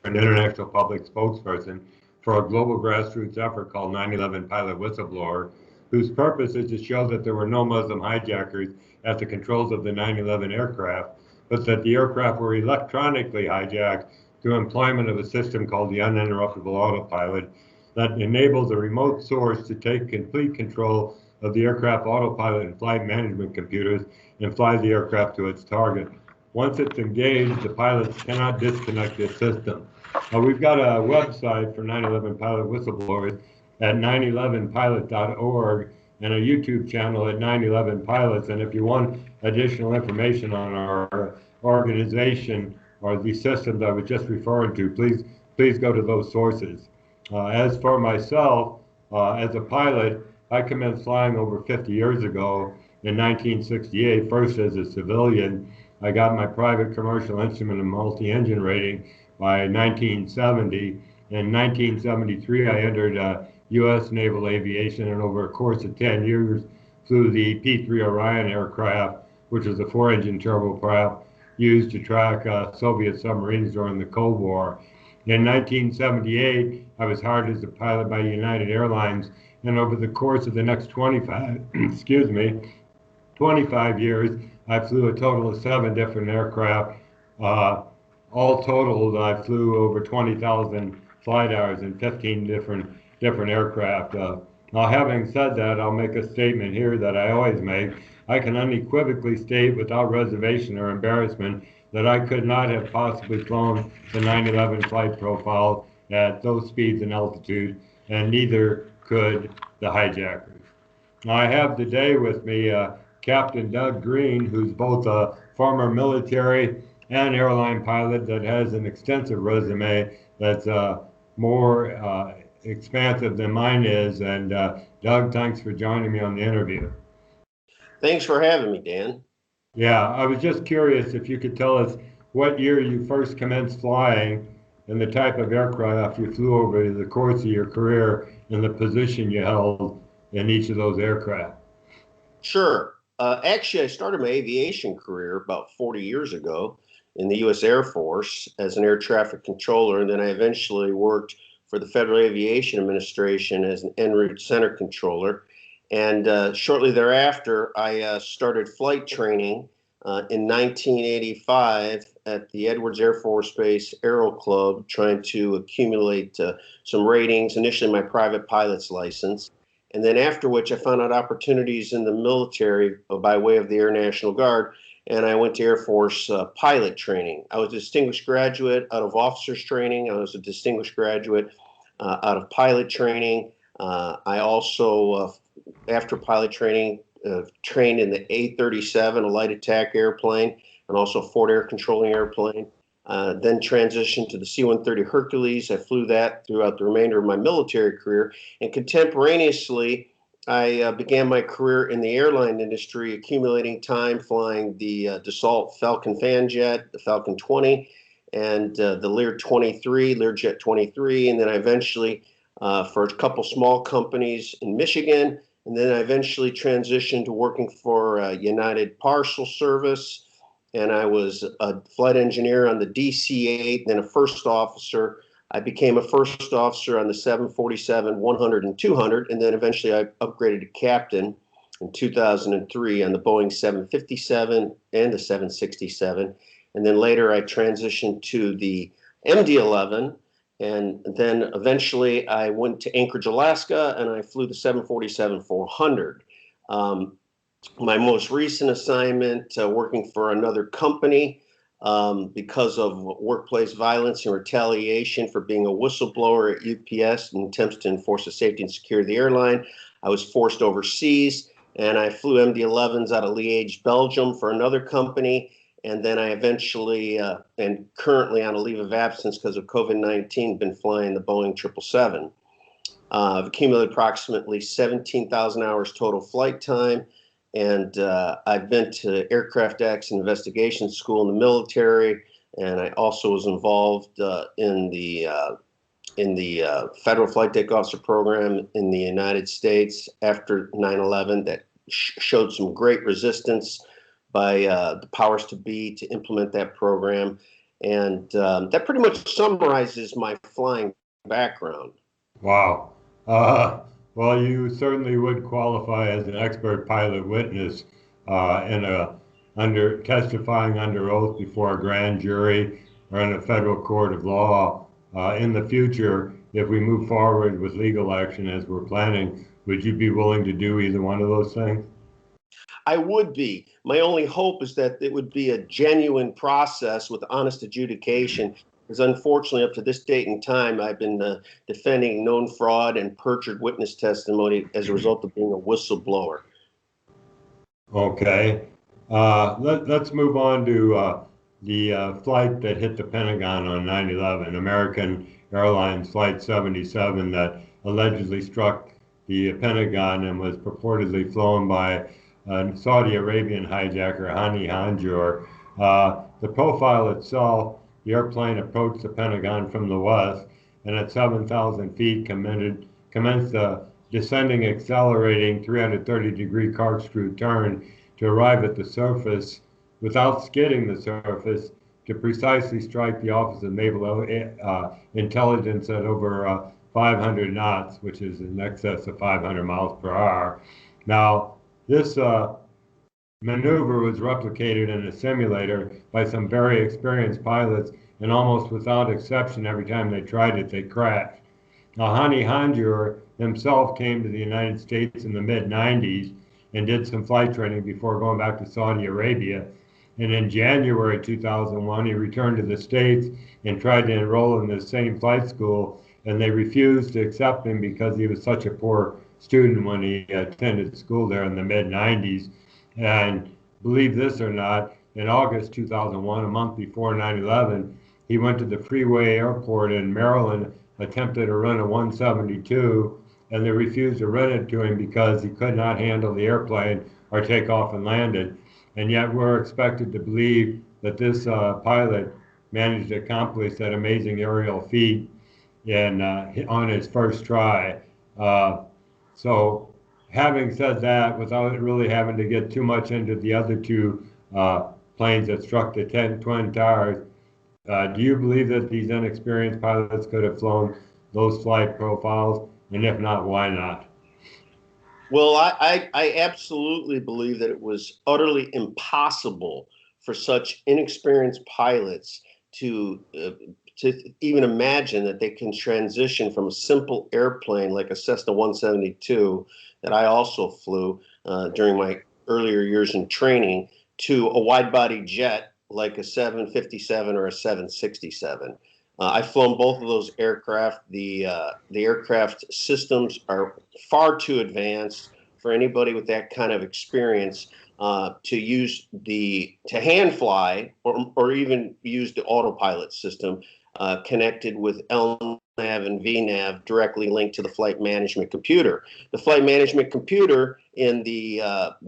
an international public spokesperson for a global grassroots effort called 9/11 Pilot Whistleblower, whose purpose is to show that there were no Muslim hijackers at the controls of the 9/11 aircraft, but that the aircraft were electronically hijacked through employment of a system called the uninterruptible autopilot that enables a remote source to take complete control of the aircraft autopilot and flight management computers and fly the aircraft to its target. Once it's engaged, the pilots cannot disconnect this system. We've got a website for 9/11 Pilot Whistleblowers at 911pilot.org and a YouTube channel at 9/11 Pilots. And if you want additional information on our organization or the systems I was just referring to, please go to those sources. As for myself, as a pilot, I commenced flying over 50 years ago in 1968, first as a civilian. I got my private commercial instrument and multi-engine rating by 1970. In 1973, I entered U.S. Naval Aviation, and over a course of 10 years, flew the P-3 Orion aircraft, which was a 4-engine turboprop used to track Soviet submarines during the Cold War. In 1978, I was hired as a pilot by United Airlines, and over the course of the next 25 years, I flew a total of 7 different aircraft. All totaled, I flew over 20,000 flight hours in 15 different aircraft. Now, having said that, I'll make a statement here that I always make. I can unequivocally state without reservation or embarrassment that I could not have possibly flown the 9/11 flight profile at those speeds and altitude, and neither could the hijackers. Now, I have today with me Captain Doug Greene, who's both a former military and airline pilot that has an extensive resume that's more expansive than mine is. And Doug, thanks for joining me on the interview. Thanks for having me, Dan. Yeah, I was just curious if you could tell us what year you first commenced flying and the type of aircraft you flew over the course of your career and the position you held in each of those aircraft. Sure. Actually, I started my aviation career about 40 years ago in the U.S. Air Force as an air traffic controller, and then I eventually worked for the Federal Aviation Administration as an en route center controller. And shortly thereafter, I started flight training in 1985 at the Edwards Air Force Base Aero Club, trying to accumulate some ratings, initially my private pilot's license. And then after which I found out opportunities in the military by way of the Air National Guard, and I went to Air Force pilot training. I was a distinguished graduate out of officers training. I was a distinguished graduate out of pilot training. I also, after pilot training, trained in the A-37, a light attack airplane, and also a forward air controlling airplane. Then transitioned to the C-130 Hercules. I flew that throughout the remainder of my military career. And contemporaneously, I began my career in the airline industry, accumulating time flying the Dassault Falcon fan jet, the Falcon 20, and the Lear 23, Learjet 23. And then I eventually, for a couple small companies in Michigan, and then I eventually transitioned to working for United Parcel Service. And I was a flight engineer on the DC-8, then a first officer. I became a first officer on the 747, 100, and 200, and then eventually I upgraded to captain in 2003 on the Boeing 757 and the 767. And then later I transitioned to the MD-11, and then eventually I went to Anchorage, Alaska, and I flew the 747-400. My most recent assignment, working for another company because of workplace violence and retaliation for being a whistleblower at UPS and attempts to enforce the safety and security of the airline. I was forced overseas, and I flew MD-11s out of Liège, Belgium for another company. And then I eventually, and currently on a leave of absence because of COVID-19, been flying the Boeing 777. I've accumulated approximately 17,000 hours total flight time. And I've been to Aircraft Accident Investigation School in the military, and I also was involved in the Federal Flight Deck Officer Program in the United States after 9/11 that showed some great resistance by the powers to be to implement that program. And that pretty much summarizes my flying background. Wow. Well, you certainly would qualify as an expert pilot witness in under testifying under oath before a grand jury or in a federal court of law. In the future, if we move forward with legal action as we're planning, would you be willing to do either one of those things? I would be. My only hope is that it would be a genuine process with honest adjudication. Because unfortunately, up to this date and time, I've been defending known fraud and perjured witness testimony as a result of being a whistleblower. Okay. Let's move on to the flight that hit the Pentagon on 9/11, American Airlines Flight 77 that allegedly struck the Pentagon and was purportedly flown by Saudi Arabian hijacker Hani Hanjour. The profile itself, the airplane approached the Pentagon from the west and at 7,000 feet commenced a descending, accelerating 330-degree corkscrew turn to arrive at the surface without skidding the surface to precisely strike the Office of Naval Intelligence at over 500 knots, which is in excess of 500 miles per hour. Now, this maneuver was replicated in a simulator by some very experienced pilots, and almost without exception, every time they tried it, they crashed. Now, Hani Hanjour himself came to the United States in the mid-90s and did some flight training before going back to Saudi Arabia. And in January 2001, he returned to the States and tried to enroll in the same flight school, and they refused to accept him because he was such a poor student when he attended school there in the mid-90s. And believe this or not, in August 2001, a month before 9/11, he went to the Freeway Airport in Maryland, attempted to run a 172, and they refused to rent it to him because he could not handle the airplane or take off and land it. And yet we're expected to believe that this pilot managed to accomplish that amazing aerial feat on his first try. So having said that, without really having to get too much into the other two planes that struck the Twin Towers, do you believe that these inexperienced pilots could have flown those flight profiles? And if not, why not? Well, I absolutely believe that it was utterly impossible for such inexperienced pilots to even imagine that they can transition from a simple airplane like a Cessna 172 that I also flew during my earlier years in training to a wide-body jet like a 757 or a 767. I've flown both of those aircraft. The aircraft systems are far too advanced for anybody with that kind of experience to hand fly or even use the autopilot system connected with LNAV and VNAV directly linked to the flight management computer. The flight management computer in the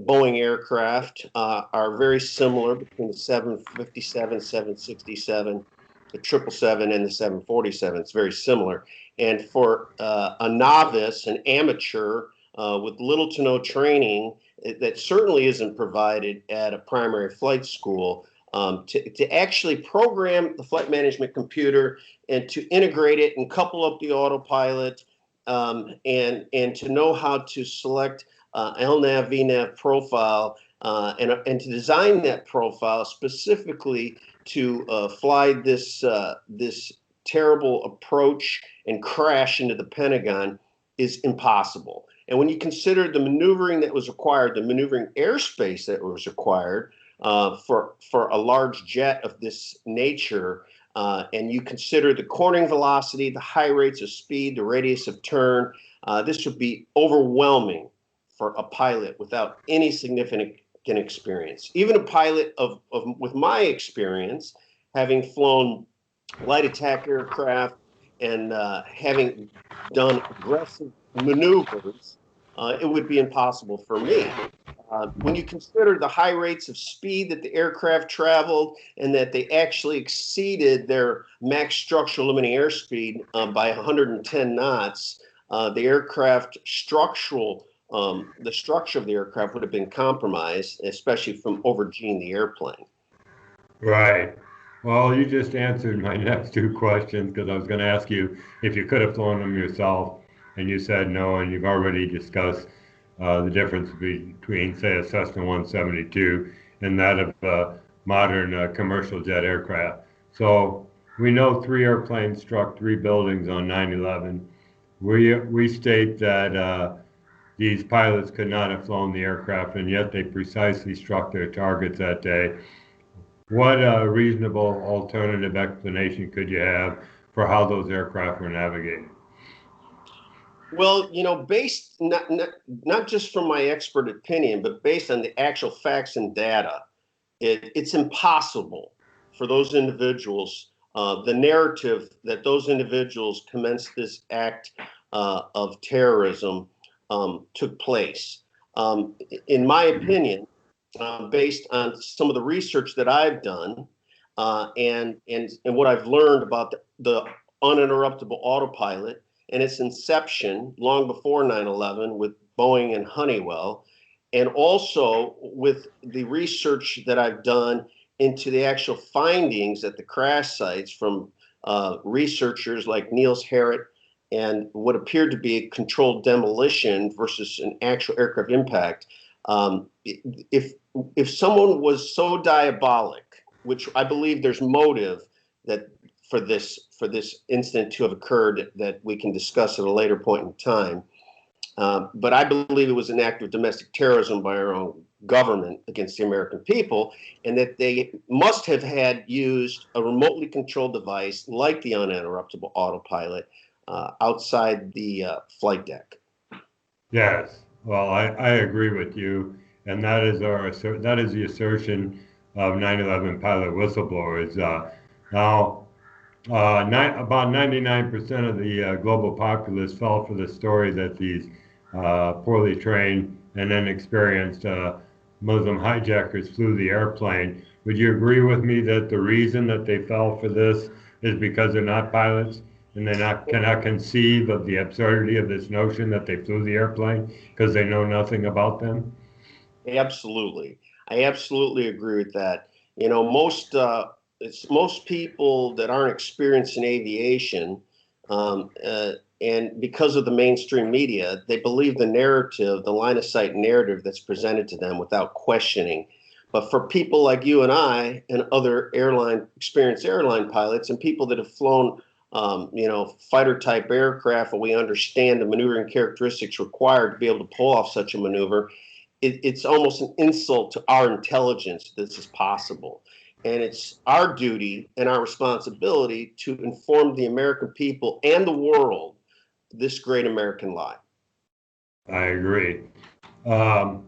Boeing aircraft are very similar between the 757, 767, the 777, and the 747. It's very similar. And for a novice, an amateur with little to no training, that certainly isn't provided at a primary flight school, to actually program the flight management computer and to integrate it and couple up the autopilot and to know how to select LNAV, VNAV profile and to design that profile specifically to fly this terrible approach and crash into the Pentagon is impossible. And when you consider the maneuvering that was required, the maneuvering airspace that was required for a large jet of this nature, and you consider the cornering velocity, the high rates of speed, the radius of turn, this would be overwhelming for a pilot without any significant experience. Even a pilot with my experience, having flown light attack aircraft and having done aggressive maneuvers, it would be impossible for me. When you consider the high rates of speed that the aircraft traveled and that they actually exceeded their max structural limiting airspeed by 110 knots, the structure of the aircraft would have been compromised, especially from over-G'ing the airplane. Right. Well, you just answered my next two questions because I was going to ask you if you could have flown them yourself, and you said no, and you've already discussed the difference between, say, a Cessna 172 and that of a modern commercial jet aircraft. So we know three airplanes struck three buildings on 9/11. We state that these pilots could not have flown the aircraft, and yet they precisely struck their targets that day. What reasonable alternative explanation could you have for how those aircraft were navigated? Well, based not just from my expert opinion, but based on the actual facts and data, it's impossible for those individuals, the narrative that those individuals commenced this act of terrorism took place. In my opinion, based on some of the research that I've done and what I've learned about the uninterruptible autopilot and its inception long before 9/11 with Boeing and Honeywell, and also with the research that I've done into the actual findings at the crash sites from researchers like Niels Harrit and what appeared to be a controlled demolition versus an actual aircraft impact. If someone was so diabolic, which I believe there's motive that for this incident to have occurred that we can discuss at a later point in time, but I believe it was an act of domestic terrorism by our own government against the American people, and that they must have had used a remotely controlled device like the uninterruptible autopilot outside the flight deck. Yes, well, I agree with you, and that is the assertion of 9/11 pilot whistleblowers. Now, about 99% of the global populace fell for the story that these poorly trained and inexperienced Muslim hijackers flew the airplane. Would you agree with me that the reason that they fell for this is because they're not pilots and cannot conceive of the absurdity of this notion that they flew the airplane because they know nothing about them? Absolutely. I absolutely agree with that. Most people that aren't experienced in aviation, um, uh, and because of the mainstream media, they believe the narrative, the line of sight narrative that's presented to them without questioning. But for people like you and I and other experienced airline pilots and people that have flown, fighter type aircraft, and we understand the maneuvering characteristics required to be able to pull off such a maneuver, it's almost an insult to our intelligence that this is possible. And it's our duty and our responsibility to inform the American people and the world this great American lie. I agree. Um,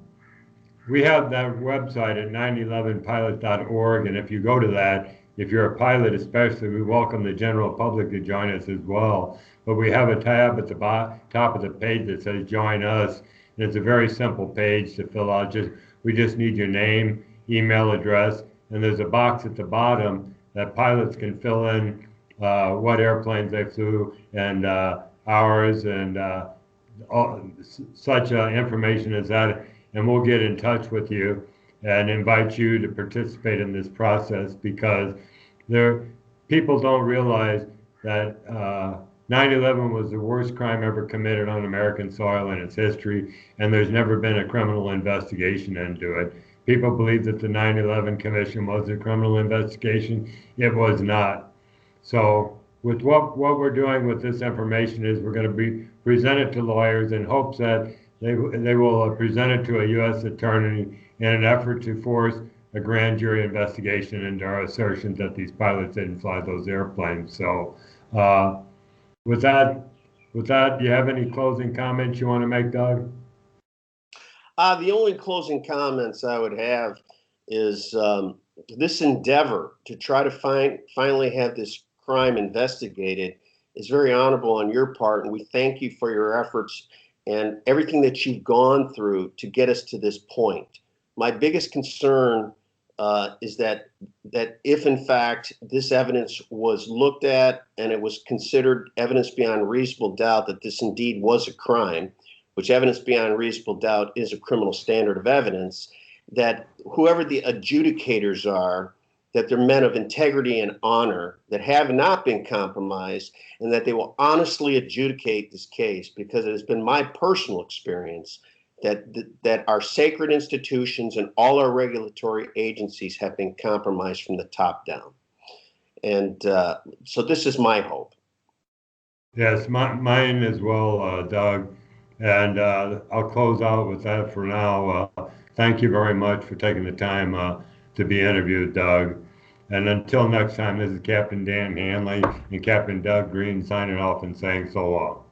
we have that website at 911pilot.org, and if you go to that, if you're a pilot especially, we welcome the general public to join us as well. But we have a tab at the top of the page that says Join Us, and it's a very simple page to fill out. We just need your name, email address, and there's a box at the bottom that pilots can fill in what airplanes they flew and hours and all, such information as that, and we'll get in touch with you and invite you to participate in this process because there people don't realize that 9/11 was the worst crime ever committed on American soil in its history, and there's never been a criminal investigation into it. People believe that the 9/11 Commission was a criminal investigation. It was not. So with what we're doing with this information is we're going to be present it to lawyers in hopes that they will present it to a U.S. attorney in an effort to force a grand jury investigation into our assertions that these pilots didn't fly those airplanes. So uh, with that, do you have any closing comments you want to make, Doug? The only closing comments I would have is this endeavor to try to finally have this crime investigated is very honorable on your part, and we thank you for your efforts and everything that you've gone through to get us to this point. My biggest concern is that if in fact this evidence was looked at and it was considered evidence beyond reasonable doubt that this indeed was a crime, which evidence beyond reasonable doubt is a criminal standard of evidence, that whoever the adjudicators are that they're men of integrity and honor that have not been compromised, and that they will honestly adjudicate this case, because it has been my personal experience that our sacred institutions and all our regulatory agencies have been compromised from the top down. And so this is my hope. Yes, mine as well, Doug. And I'll close out with that for now. Thank you very much for taking the time to be interviewed, Doug. And until next time, this is Captain Dan Hanley and Captain Doug Greene signing off and saying so long.